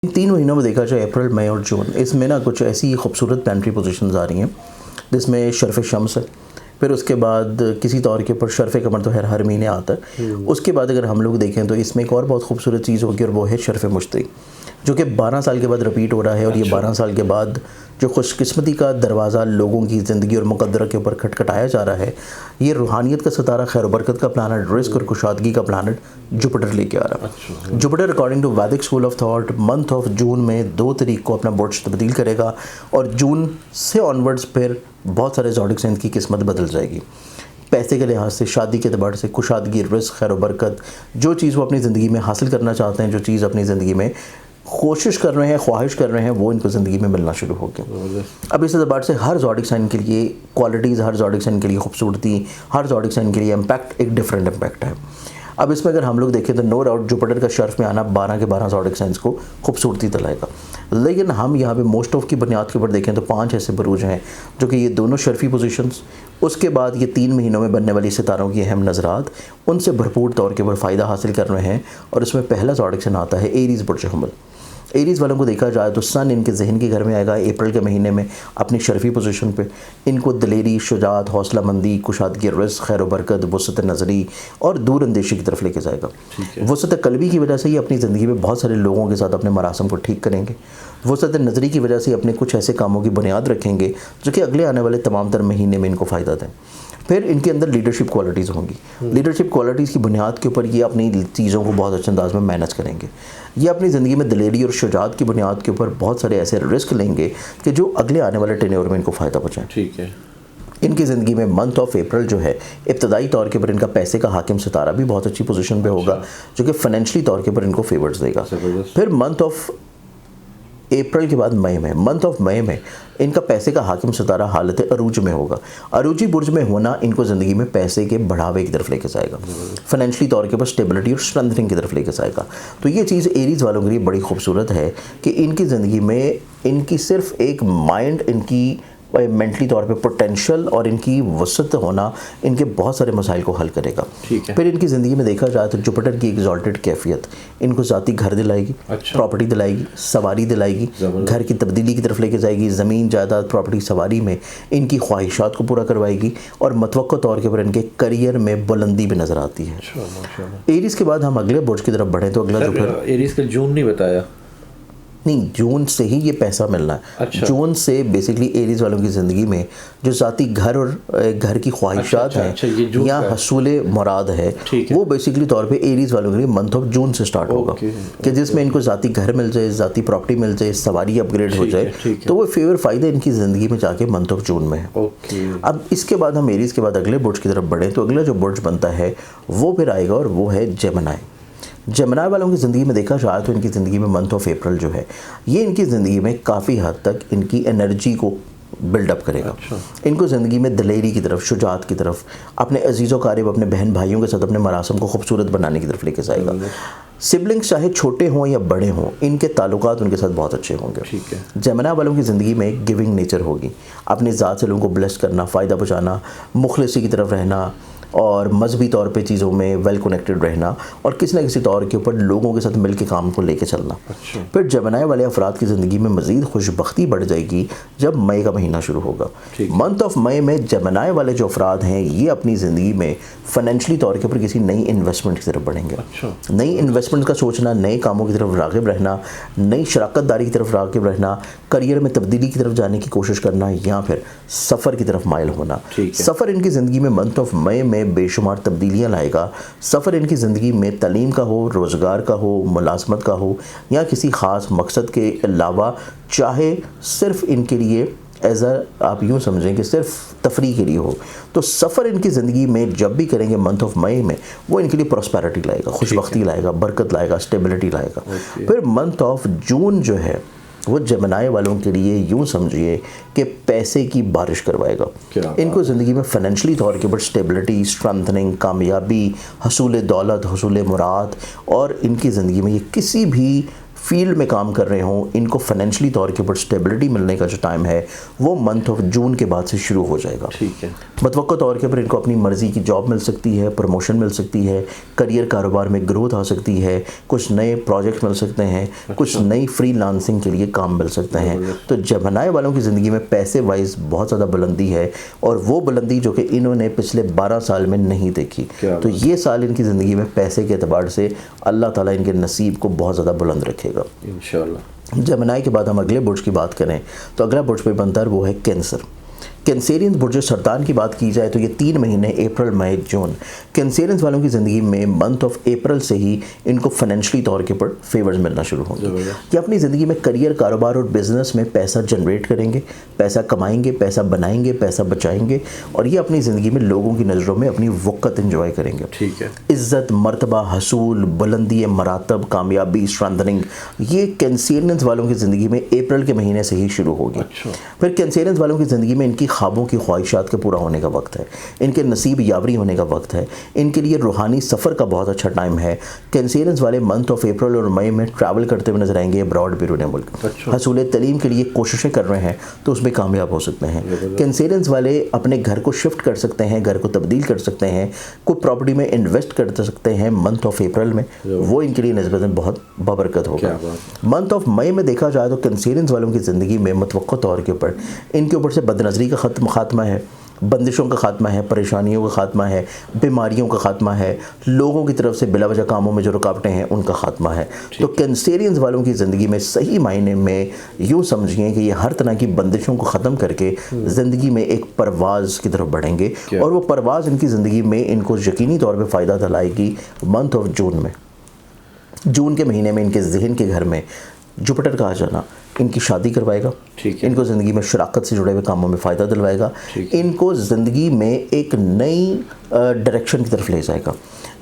इन 3 महीनों में देखा जाए अप्रैल, मई और जून, इसमें ना कुछ ऐसी खूबसूरत प्लानिटरी पोजीशंस आ रही हैं जिसमें शर्फ़ शम्स है। फिर उसके बाद किसी तौर के ऊपर शर्फ़ कमर तो हर महीने आता है। उसके बाद अगर हम लोग देखें तो इसमें एक और बहुत खूबसूरत चीज़ होगी और वो है शर्फ़ मुश्तरी, जो कि 12 साल के बाद रिपीट हो रहा है। और ये 12 साल के बाद जो खुशकिस्मती का दरवाज़ा लोगों की ज़िंदगी और मुक़द्दर के ऊपर खटखटाया जा रहा है, ये रूहानियत का सितारा, खैर बरकत का प्लानट, रिस्क और कुशादगी का प्लानट जुपिटर लेके आ रहा है। जुपिटर अकॉर्डिंग टू वैदिक school of thought month of June में 2 तारीख को अपना बुर्ज तब्दील करेगा और जून से ऑनवर्ड्स फिर बहुत सारे ज़ोडिक साइन की किस्मत बदल जाएगी। पैसे के लिहाज से, शादी के अतबार से, कुशादगी, रिस्क, खैर बरकत, जो चीज़ वो अपनी ज़िंदगी में हासिल करना चाहते हैं, जो चीज़ अपनी ज़िंदगी में कोशिश कर रहे हैं, ख्वाहिश कर रहे हैं, वो इनको ज़िंदगी में मिलना शुरू हो गया। अब इस एतबार से हर ज़ोडिक साइन के लिए क्वालिटीज़, हर ज़ोडिक साइन के लिए खूबसूरती, हर ज़ोडिक साइन के लिए इम्पैक्ट एक डिफरेंट इम्पैक्ट है। अब इसमें अगर हम लोग देखें तो नो डाउट जुपिटर का शर्फ में आना 12 के 12 ज़ोडिक साइंस को खूबसूरती दिलाएगा। लेकिन हम यहाँ पे मोस्ट ऑफ की बुनियाद के ऊपर देखें तो 5 ऐसे बुरूज हैं जो कि ये दोनों शर्फी पोजीशंस, उसके बाद ये 3 महीनों में बनने वाली सितारों की अहम नज़रात, उनसे भरपूर तौर के ऊपर फ़ायदा हासिल कर रहे हैं। और उसमें पहला ज़ोडिक साइन आता है एरीज़ बुर्ज हमल। एरीज़ वालों को देखा जाए तो सन इनके जहन के घर में आएगा अप्रैल के महीने में अपनी शर्फी पोजीशन पे। इनको दिलेरी, शुजात, हौसला मंदी, कुशादगी, रिस्क, खैर बरकत, वसत नज़री और दूर अंदेशी की तरफ लेके जाएगा। वसत कल्बी की वजह से ये अपनी ज़िंदगी में बहुत सारे लोगों के साथ अपने मरासम को ठीक करेंगे। वसत नज़री की वजह से अपने कुछ ऐसे कामों की बुनियाद रखेंगे जो कि अगले आने वाले तमाम तर महीने में इनको फ़ायदा दें। फिर इनके अंदर लीडरशिप क्वालिटीज़ होंगी। लीडरशिप क्वालिटीज़ की बुनियाद के ऊपर ये अपनी चीज़ों को बहुत अच्छे अंदाज में मैनेज करेंगे। ये अपनी ज़िंदगी में दिलेरी और शुजात की बुनियाद के ऊपर बहुत सारे ऐसे रिस्क लेंगे कि जो अगले आने वाले टेन्योर में इनको फ़ायदा पहुँचाएं। ठीक है। इनकी ज़िंदगी में मंथ ऑफ अप्रैल जो है, इब्तदाई तौर के ऊपर इनका पैसे का हाकिम सितारा भी बहुत अच्छी पोजीशन पे होगा, जो कि फाइनेंशियली तौर के ऊपर इनको फेवर्स देगा। फिर मंथ ऑफ अप्रैल के बाद मई में, मंथ ऑफ मई में इनका पैसे का हाकिम सितारा हालत अरूज में होगा। अरूजी बुर्ज में होना इनको ज़िंदगी में पैसे के बढ़ावे की तरफ लेके जाएगा, फाइनेंशियली तौर के ऊपर स्टेबिलिटी और स्ट्रेंथनिंग की तरफ लेके जाएगा। तो ये चीज़ एरीज़ वालों के लिए बड़ी खूबसूरत है कि इनकी ज़िंदगी में इनकी सिर्फ एक माइंड, इनकी मेंटली तौर पे पोटेंशियल और इनकी वसत होना इनके बहुत सारे मसाइल को हल करेगा। फिर इनकी ज़िंदगी में देखा जाए तो जुपिटर की एग्जॉल्टेड कैफियत इनको ज़ाती घर दिलाएगी, प्रॉपर्टी दिलाएगी, सवारी दिलाएगी, घर की तब्दीली की तरफ लेके जाएगी, ज़मीन, जायदाद, प्रॉपर्टी, सवारी में इनकी ख्वाहिशात को पूरा करवाएगी और मतवक्को तौर के ऊपर इनके करियर में बुलंदी भी नज़र आती है। एरीज़ के बाद हम अगले बुर्ज की तरफ बढ़ें तो अगला जो फिर एरीज़ का जून नहीं बताया। नहीं, जून से ही ये पैसा मिलना है। अच्छा। जून से बेसिकली एरीज़ वालों की ज़िंदगी में जो ज़ाती घर और घर की ख्वाहिशात हैं या हसूले मुराद है, वो बेसिकली तौर पे एरीज़ वालों के लिए मंथ ऑफ जून से स्टार्ट होगा कि जिसमें इनको ज़ाती घर मिल जाए, ज़ाती प्रॉपर्टी मिल जाए, सवारी अपग्रेड हो जाए, तो वो फेवर फ़ायदे इनकी ज़िंदगी में जाके मंथ ऑफ जून में है। अब इसके बाद हम एरीज़ के बाद अगले बुर्ज की तरफ बढ़ें तो अगला जो बुर्ज बनता है वो फिर आएगा और वो है जेमिनी। जेमिनी वालों की ज़िंदगी में देखा जाए तो इनकी ज़िंदगी में मंथ ऑफ अप्रैल जो है, ये इनकी ज़िंदगी में काफ़ी हद तक इनकी एनर्जी को बिल्डअप करेगा। इनको ज़िंदगी में दिलेरी की तरफ, शुजात की तरफ, अपने अजीज़ व क़रीब, अपने बहन भाइयों के साथ अपने मरासम को खूबसूरत बनाने की तरफ लेके जाएगा। सिबलिंग्स चाहे छोटे हों या बड़े हों, इनके ताल्लुकात उनके साथ बहुत अच्छे होंगे। जेमिनी वालों की ज़िंदगी में गिविंग नेचर होगी, अपनी ज़ात से लोगों को ब्लेस करना, फ़ायदा पहुँचाना, मुखलिसी की तरफ रहना और मजहबी तौर पे चीज़ों में वेल कनेक्टेड रहना और किसी न किसी तौर के ऊपर लोगों के साथ मिल के काम को लेके चलना। फिर जेमिनी वाले अफराद की ज़िंदगी में मज़ीद खुशबख्ती बढ़ जाएगी जब मई का महीना शुरू होगा। मंथ ऑफ मई में जेमिनी वाले जो अफराद हैं ये अपनी ज़िंदगी में फाइनेंशियली तौर के ऊपर किसी नई इन्वेस्टमेंट की तरफ बढ़ेंगे। नई इन्वेस्टमेंट का सोचना, नए कामों की तरफ राग़िब रहना, नई शराकत दारी की तरफ राग़िब रहना, करियर में तब्दीली की तरफ जाने की कोशिश करना या फिर सफ़र की तरफ माइल होना। सफ़र इनकी ज़िंदगी में मंथ ऑफ मई में बेशुमार तब्दीलियाँ लाएगा। सफ़र इनकी ज़िंदगी में तालीम का हो, रोज़गार का हो, मुलाज़मत का हो या किसी ख़ास मकसद के अलावा, चाहे सिर्फ़ इनके लिए एज़ आप यूँ समझें कि सिर्फ तफरी के लिए हो, तो सफ़र इनकी ज़िंदगी में जब भी करेंगे मंथ ऑफ मई में, वो इनके लिए प्रॉस्पेरिटी लाएगा, खुशबख्ती लाएगा, बरकत लाएगा, स्टेबिलिटी लाएगा। फिर मंथ ऑफ जून जो है वो जेमिनी वालों के लिए यूँ समझिए कि पैसे की बारिश करवाएगा। इनको ज़िंदगी में फाइनेंशियली तौर के ऊपर स्टेबिलिटी, स्ट्रेंथनिंग, कामयाबी, हसूल दौलत, हसूल मुराद और इनकी ज़िंदगी में ये किसी भी फील्ड में काम कर रहे हों, इनको फाइनेंशियली तौर के ऊपर स्टेबिलिटी मिलने का जो टाइम है वो मंथ ऑफ जून के बाद से शुरू हो जाएगा। ठीक है। मतवक्का तौर के ऊपर इनको अपनी मर्ज़ी की जॉब मिल सकती है, प्रमोशन मिल सकती है, करियर कारोबार में ग्रोथ आ सकती है, कुछ नए प्रोजेक्ट मिल सकते हैं, कुछ नई फ्रीलांसिंग के लिए काम मिल सकते हैं। तो जमनाई वालों की ज़िंदगी में पैसे वाइज बहुत ज़्यादा बुलंदी है, और वो बुलंदी जो कि इन्होंने पिछले 12 साल में नहीं देखी। तो ये साल इनकी ज़िंदगी में पैसे के एतबार से अल्लाह ताला इनके नसीब को बहुत ज़्यादा बुलंद रखेगा इंशाअल्लाह। जमनाई के बाद हम अगले बुर्ज की बात करें तो अगला बुर्ज पे बनता है वो है कैंसर। कैंसेरियंस बुर्ज सरतान की बात की जाए तो ये 3 महीने अप्रैल मई जून कैंसेरियंस वालों की ज़िंदगी में मंथ ऑफ अप्रैल से ही इनको फाइनेंशियली तौर के ऊपर फेवर्स मिलना शुरू होंगे। ये अपनी ज़िंदगी में करियर कारोबार और बिजनेस में पैसा जनरेट करेंगे, पैसा कमाएंगे, पैसा बनाएंगे, पैसा बचाएंगे, और ये अपनी ज़िंदगी में लोगों की नज़रों में अपनी वक़्त एंजॉय करेंगे। ठीक है। इज़्ज़त, मर्तबा, हसूल, बुलंदी, मरातब, कामयाबी, स्ट्रेंथनिंग, ये कैंसेरियंस वालों की ज़िंदगी में अप्रैल के महीने से ही शुरू होगी। अच्छा। फिर कैंसेरियंस वालों की ज़िंदगी में इनकी ख्वाबों की ख्वाहिशात के पूरा होने का वक्त है, इनके नसीब यावरी होने का वक्त है, इनके लिए रूहानी सफ़र का बहुत अच्छा टाइम है। कैंसेरियंस वाले मंथ ऑफ अप्रैल और मई में ट्रैवल करते हुए नजर आएंगे अब्रॉड, बैरून मुल्क। अच्छा। हसूल तलीम के लिए कोशिशें कर रहे हैं तो उसमें कामयाब हो सकते हैं। कैंसेरियंस वाले अपने घर को शिफ्ट कर सकते हैं, घर को तब्दील कर सकते हैं, कोई प्रॉपर्टी में इन्वेस्ट कर सकते हैं मंथ ऑफ अप्रैल में, वो इनके लिए निस्बतन बहुत बबरकत होगा। मंथ ऑफ मई में देखा जाए तो कैंसेरियंस वालों की ज़िंदगी में मतवक्का तौर के ऊपर इनके ऊपर से बदनज़री का खात्मा है, बंदिशों का खात्मा है, परेशानियों का खात्मा है, बीमारियों का खात्मा है, लोगों की तरफ से बिलावजह कामों में जो रुकावटें हैं उनका खात्मा है। तो कैंसेरियंस वालों की ज़िंदगी में सही मायने में यूँ समझिए कि ये हर तरह की बंदिशों को ख़त्म करके ज़िंदगी में एक परवाज़ की तरफ बढ़ेंगे, और वो परवाज़ इनकी ज़िंदगी में इनको यकीनी तौर पर फ़ायदा दिलाएगी मंथ ऑफ जून में। जून के महीने में इनके जहन के घर में जुपिटर का आ जाना इनकी शादी करवाएगा, इनको ज़िंदगी में शराकत से जुड़े हुए कामों में फ़ायदा दिलवाएगा, इनको ज़िंदगी में एक नई डायरेक्शन की तरफ ले जाएगा।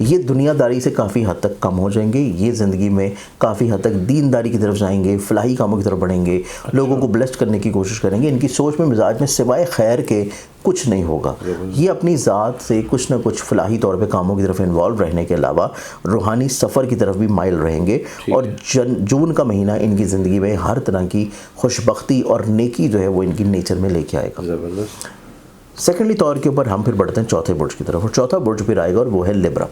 ये दुनियादारी से काफ़ी हद तक कम हो जाएंगे, ये ज़िंदगी में काफ़ी हद तक दीनदारी की तरफ जाएंगे, फलाही कामों की तरफ बढ़ेंगे, लोगों को ब्लेस्ड करने की कोशिश करेंगे। इनकी सोच में, मिजाज में सिवाय खैर के कुछ नहीं होगा। ये अपनी ज़ात से कुछ ना कुछ फलाही तौर पे कामों की तरफ इन्वॉल्व रहने के अलावा रूहानी सफ़र की तरफ भी माइल रहेंगे, और जून का महीना इनकी ज़िंदगी में हर तरह की खुशबख्ती और नेकी जो है वो इनकी नेचर में लेके आएगा। सेकेंडली तौर के ऊपर हम फिर बढ़ते हैं चौथे बुर्ज की तरफ, और चौथा बुर्ज फिर आएगा और वो है लिब्रा।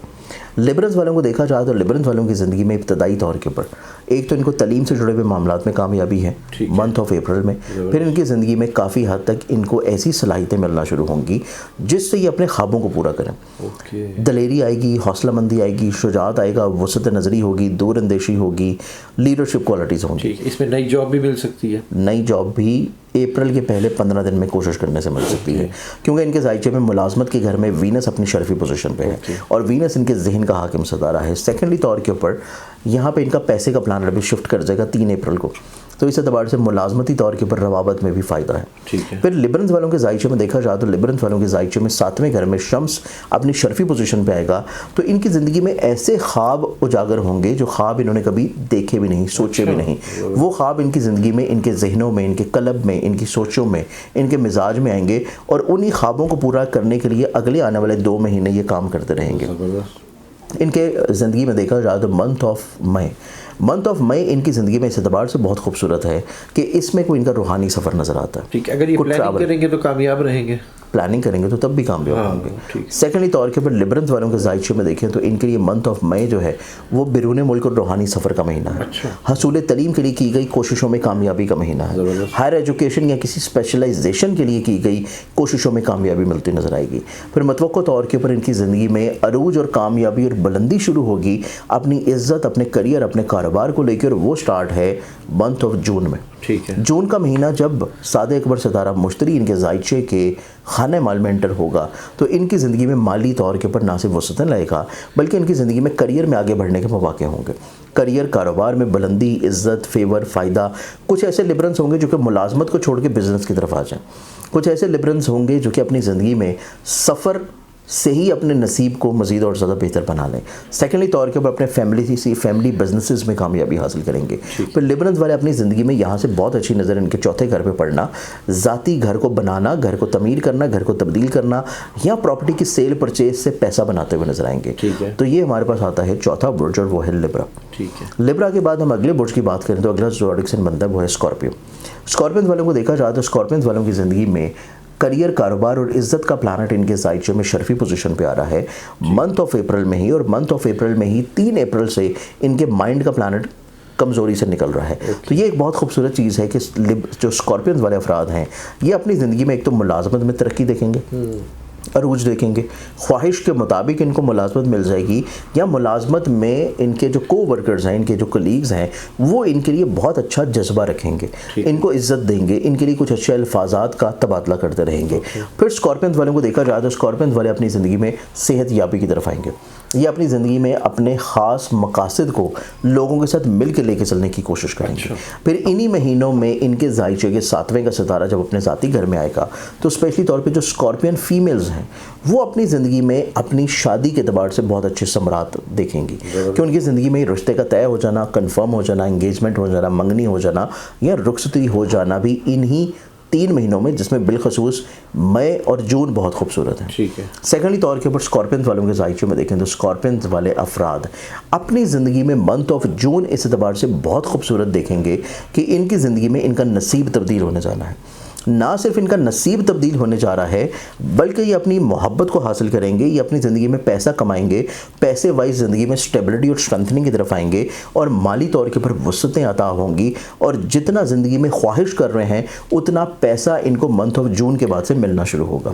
लिब्रंस वालों को देखा जाए तो लिब्रंस वालों की ज़िंदगी में इब्तदाई तौर के ऊपर एक तो इनको तलीम से जुड़े हुए मामलात में कामयाबी है मंथ ऑफ अप्रैल में। फिर इनकी ज़िंदगी में काफ़ी हद तक इनको ऐसी सलाहियतें मिलना शुरू होंगी जिससे ये अपने ख्वाबों को पूरा करें। दलेरी आएगी, हौसलामंदी आएगी, शुजात आएगा, वसत नज़री होगी, दूरअंदेशी होगी, लीडरशिप क्वालिटीज़ होंगी। इसमें नई जॉब भी मिल सकती है। नई जॉब भी अप्रैल के पहले 15 दिन में कोशिश करने से मिल सकती है, क्योंकि इनके जायचे में मुलाजमत के घर में वीनस अपनी शर्फी पोजीशन पे है, और वीनस इनके जहन का हाकिम सदारा है। सेकेंडली तौर के ऊपर यहाँ पे इनका पैसे का प्लान अभी शिफ्ट कर जाएगा 3 अप्रैल को, तो इस एतबार से मुलाजमती तौर के ऊपर रवाबत में भी फ़ायदा है। फिर लिब्रंस वालों के जायचे में देखा जाए तो लिब्रंस वालों के जायचे में 7वें घर में शम्स अपनी शर्फी पोजीशन पे आएगा, तो इनकी ज़िंदगी में ऐसे ख्वाब उजागर होंगे जो ख्वाब इन्होंने कभी देखे भी नहीं, सोचे भी नहीं। वो ख्वाब इनकी ज़िंदगी में, इनके जहनों में, इनके कलब में, इनकी सोचों में, इनके मिजाज में आएंगे, और उन्हीं ख्वाबों को पूरा करने के लिए अगले आने वाले 2 महीने ये काम करते रहेंगे। इनके ज़िंदगी में देखा जाए तो मंथ ऑफ मई इनकी ज़िंदगी में इस एतबार से बहुत खूबसूरत है कि इसमें कोई इनका रूहानी सफ़र नज़र आता है। ठीक है, अगर ये प्लानिंग करेंगे तो कामयाब रहेंगे, प्लानिंग करेंगे तो तब भी कामयाब होंगे। सेकेंडली तौर के ऊपर लिब्रंस वालों के जायचे में देखें तो इनके लिए मंथ ऑफ मई जो है वो बैरून मुल्क और रूहानी सफ़र का महीना है। हसूल तलीम के लिए की गई कोशिशों में कामयाबी का महीना है। हायर एजुकेशन या किसी स्पेशलाइजेशन के लिए की गई कोशिशों में कामयाबी मिलती नजर आएगी। फिर मतवक्को तौर के ऊपर इनकी ज़िंदगी में अरूज और कामयाबी और बुलंदी शुरू होगी अपनी इज़्ज़त, अपने करियर, अपने कारोबार को लेकर। वो स्टार्ट है मंथ ऑफ जून में। ठीक है। जून का महीना जब सादे अकबर सितारा मुश्तरी इनके जायचे के खाने माल में एंटर होगा तो इनकी ज़िंदगी में माली तौर के ऊपर ना सिर्फ वसतन लाएगा बल्कि इनकी ज़िंदगी में करियर में आगे बढ़ने के मौके होंगे। करियर, कारोबार में बुलंदी, इज़्ज़त, फेवर, फ़ायदा। कुछ ऐसे लिब्रंस होंगे जो कि मुलाजमत को छोड़ के बिज़नेस की तरफ आ जाएं। कुछ ऐसे लिब्रंस होंगे जो कि अपनी ज़िंदगी में सफ़र से ही अपने नसीब को मज़ीद और ज़्यादा बेहतर बना लें। सेकेंडली तौर के ऊपर अपने फैमिली बिजनेसेस में कामयाबी हासिल करेंगे। फिर लिबरल वाले अपनी ज़िंदगी में यहाँ से बहुत अच्छी नज़र इनके चौथे घर पे पड़ना, ज़ाती घर को बनाना, घर को तमीर करना, घर को तब्दील करना या प्रॉपर्टी की सेल परचेज से पैसा बनाते हुए नजर आएंगे। तो ये हमारे पास आता है चौथा बुर्ज और वो है लिब्रा। लिब्रा के बाद हम अगले बुर्ज की बात करें तो अगला ज़ोडिक साइन बनता है वो है स्कॉर्पियो। स्कॉर्पियन वालों को देखा जाए तो स्कॉर्पियन वालों की ज़िंदगी में करियर, कारोबार और इज्जत का प्लानट इनके ज़ायचे में शर्फी पोजीशन पे आ रहा है मंथ ऑफ अप्रैल में ही। और मंथ ऑफ अप्रैल में ही 3 अप्रैल से इनके माइंड का प्लानट कमज़ोरी से निकल रहा है। तो ये एक बहुत खूबसूरत चीज़ है कि जो स्कॉर्पियन वाले अफराद हैं ये अपनी ज़िंदगी में एक तो मुलाजमत में तरक्की देखेंगे, अरूज देखेंगे, ख्वाहिश के मुताबिक इनको मुलाजमत मिल जाएगी या मुलाजमत में इनके जो को वर्कर्स हैं, इनके जो कलीग्स हैं वो इनके लिए बहुत अच्छा जज्बा रखेंगे, इनको इज्जत देंगे, इनके लिए कुछ अच्छे अल्फाजात का तबादला करते रहेंगे। फिर स्कॉर्पियन वालों को देखा जाए तो स्कॉर्पियन वाले अपनी ज़िंदगी में सेहत याबी की तरफ आएंगे। ये अपनी ज़िंदगी में अपने ख़ास मकासद को लोगों के साथ मिल के लेके चलने की कोशिश करेंगे। फिर इन्हीं महीनों में इनके ज़ायचे के 7वें का सितारा जब अपने ज़ाती घर में आएगा तो स्पेशली तौर पे जो स्कॉर्पियन फीमेल्स हैं वो अपनी ज़िंदगी में अपनी शादी के अतबार से बहुत अच्छे समरात देखेंगी कि उनकी ज़िंदगी में रिश्ते का तय हो जाना, कन्फर्म हो जाना, इंगेजमेंट हो जाना, मंगनी हो जाना या रुखसती हो जाना भी इन्हीं 3 महीनों में, जिसमें बिलखसूस मई और जून बहुत खूबसूरत है। सेकेंडली तौर के ऊपर स्कॉर्पियन वालों के ज़ायचे में देखें तो स्कॉर्पियन वाले अफराद अपनी ज़िंदगी में मंथ ऑफ जून इस एतबार से बहुत खूबसूरत देखेंगे कि इनकी ज़िंदगी में इनका नसीब तब्दील होने जाना है। ना सिर्फ इनका नसीब तब्दील होने जा रहा है बल्कि ये अपनी मोहब्बत को हासिल करेंगे, ये अपनी ज़िंदगी में पैसा कमाएंगे, पैसे वाइज ज़िंदगी में स्टेबिलिटी और स्ट्रेंथनिंग की तरफ आएंगे और माली तौर के ऊपर वसअतें अता होंगी और जितना ज़िंदगी में ख्वाहिश कर रहे हैं उतना पैसा इनको मंथ ऑफ जून के बाद से मिलना शुरू होगा।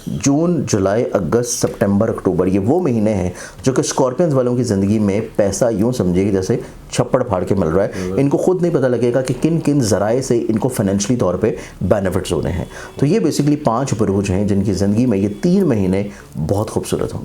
जून, जुलाई, अगस्त, सितंबर, अक्टूबर ये वो महीने हैं जो कि स्कॉर्पियंस वालों की ज़िंदगी में पैसा यूँ समझिए जैसे छप्पड़ फाड़ के मिल रहा है। इनको खुद नहीं पता लगेगा कि किन किन ज़राए से इनको फाइनेंशियली तौर पे बेनिफिट्स होने हैं। तो ये बेसिकली 5 बुरूज हैं जिनकी ज़िंदगी में ये 3 महीने बहुत खूबसूरत होंगे।